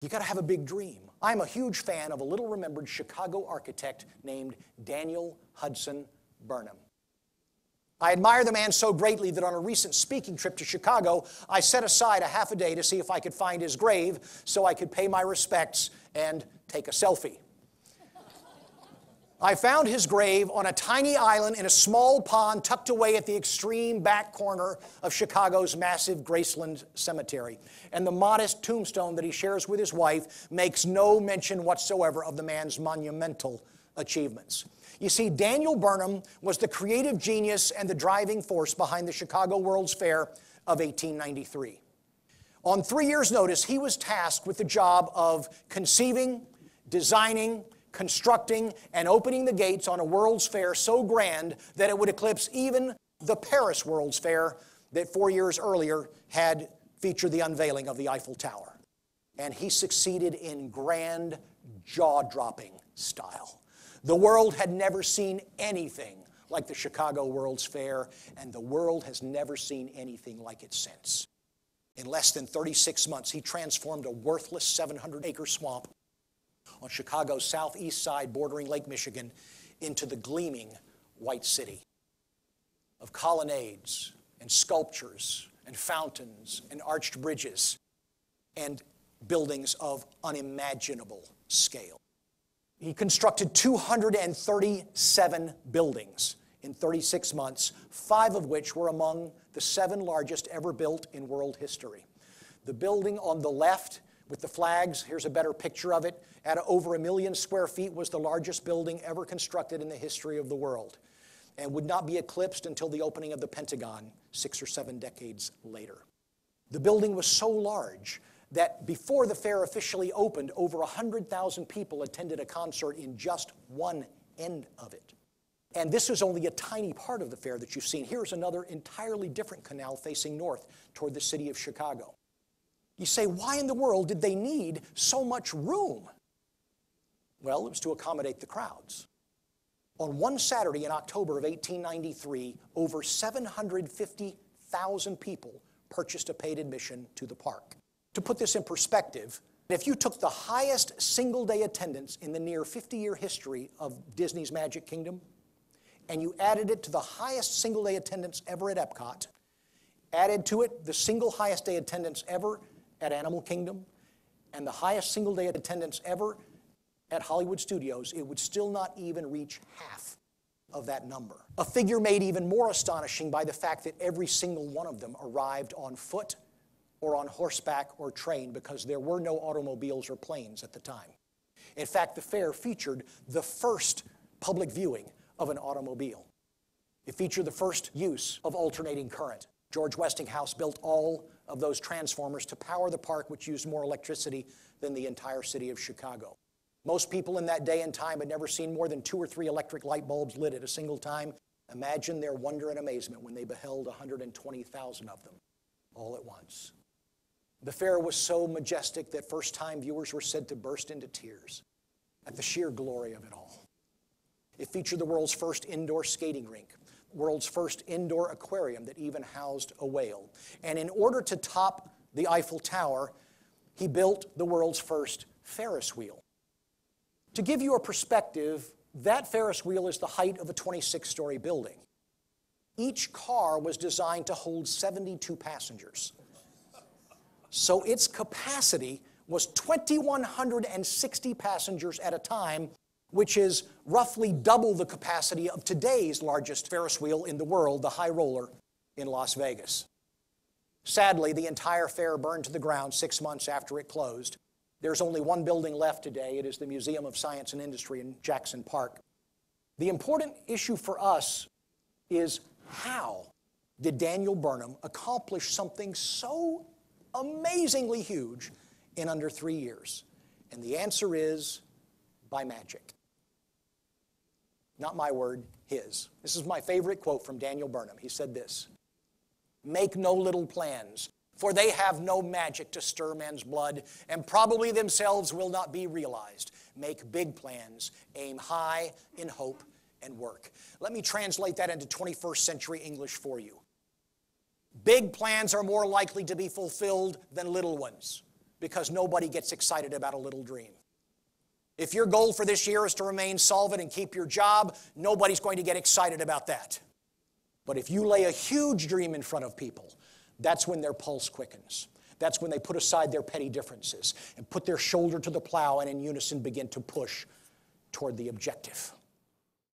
You got to have a big dream. I'm a huge fan of a little-remembered Chicago architect named Daniel Hudson Burnham. I admire the man so greatly that on a recent speaking trip to Chicago, I set aside a half a day to see if I could find his grave so I could pay my respects and take a selfie. I found his grave on a tiny island in a small pond tucked away at the extreme back corner of Chicago's massive Graceland Cemetery. And the modest tombstone that he shares with his wife makes no mention whatsoever of the man's monumental achievements. You see, Daniel Burnham was the creative genius and the driving force behind the Chicago World's Fair of 1893. On 3 years' notice, he was tasked with the job of conceiving, designing, constructing, and opening the gates on a World's Fair so grand that it would eclipse even the Paris World's Fair that 4 years earlier had featured the unveiling of the Eiffel Tower. And he succeeded in grand, jaw-dropping style. The world had never seen anything like the Chicago World's Fair, and the world has never seen anything like it since. In less than 36 months, he transformed a worthless 700-acre swamp on Chicago's southeast side bordering Lake Michigan into the gleaming white city of colonnades and sculptures and fountains and arched bridges and buildings of unimaginable scale. He constructed 237 buildings in 36 months, 5 of which were among the 7 largest ever built in world history. The building on the left with the flags, here's a better picture of it, at over 1 million square feet was the largest building ever constructed in the history of the world and would not be eclipsed until the opening of the Pentagon 6 or 7 decades later. The building was so large that before the fair officially opened, over 100,000 people attended a concert in just one end of it. And this is only a tiny part of the fair that you've seen. Here's another entirely different canal facing north toward the city of Chicago. You say, why in the world did they need so much room? Well, it was to accommodate the crowds. On one Saturday in October of 1893, over 750,000 people purchased a paid admission to the park. To put this in perspective, if you took the highest single-day attendance in the near 50-year history of Disney's Magic Kingdom, and you added it to the highest single-day attendance ever at Epcot, added to it the single highest day attendance ever at Animal Kingdom, and the highest single-day attendance ever at Hollywood Studios, it would still not even reach half of that number. A figure made even more astonishing by the fact that every single one of them arrived on foot or on horseback or train because there were no automobiles or planes at the time. In fact, the fair featured the first public viewing of an automobile. It featured the first use of alternating current. George Westinghouse built all of those transformers to power the park, which used more electricity than the entire city of Chicago. Most people in that day and time had never seen more than 2 or 3 electric light bulbs lit at a single time. Imagine their wonder and amazement when they beheld 120,000 of them all at once. The fair was so majestic that first-time viewers were said to burst into tears at the sheer glory of it all. It featured the world's first indoor skating rink, world's first indoor aquarium that even housed a whale. And in order to top the Eiffel Tower, he built the world's first Ferris wheel. To give you a perspective, that Ferris wheel is the height of a 26-story building. Each car was designed to hold 72 passengers. So its capacity was 2,160 passengers at a time, which is roughly double the capacity of today's largest Ferris wheel in the world, the High Roller in Las Vegas. Sadly, the entire fair burned to the ground 6 months after it closed. There's only one building left today. It is the Museum of Science and Industry in Jackson Park. The important issue for us is how did Daniel Burnham accomplish something so amazingly huge in under 3 years? And the answer is by magic. Not my word, his. This is my favorite quote from Daniel Burnham. He said this: "Make no little plans, for they have no magic to stir men's blood, and probably themselves will not be realized. Make big plans, aim high in hope, and work." Let me translate that into 21st century English for you. Big plans are more likely to be fulfilled than little ones. because nobody gets excited about a little dream. If your goal for this year is to remain solvent and keep your job, nobody's going to get excited about that. But if you lay a huge dream in front of people, that's when their pulse quickens. That's when they put aside their petty differences and put their shoulder to the plow and in unison begin to push toward the objective.